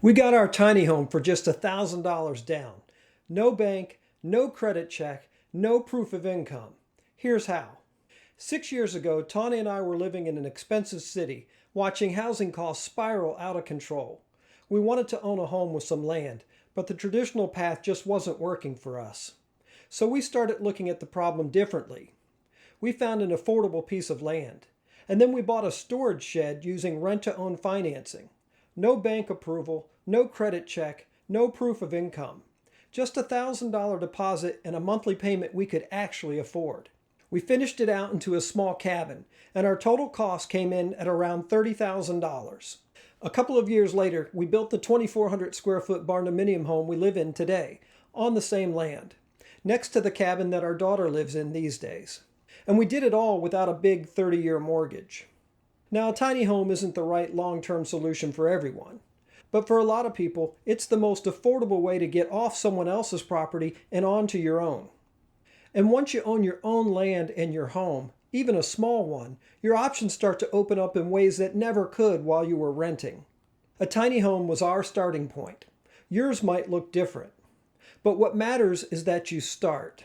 We got our tiny home for just $1,000 down. No bank, no credit check, no proof of income. Here's how. 6 years ago, Tawnee and I were living in an expensive city, watching housing costs spiral out of control. We wanted to own a home with some land, but the traditional path just wasn't working for us. So we started looking at the problem differently. We found an affordable piece of land, and then we bought a storage shed using rent-to-own financing. No bank approval, no credit check, no proof of income. Just $1,000 deposit and a monthly payment we could actually afford. We finished it out into a small cabin, and our total cost came in at around $30,000. A couple of years later, we built the 2,400 square foot barndominium home we live in today, on the same land, next to the cabin that our daughter lives in these days. And we did it all without a big 30-year mortgage. Now, a tiny home isn't the right long-term solution for everyone, but for a lot of people, it's the most affordable way to get off someone else's property and onto your own. And once you own your own land and your home, even a small one, your options start to open up in ways that never could while you were renting. A tiny home was our starting point. Yours might look different. But what matters is that you start.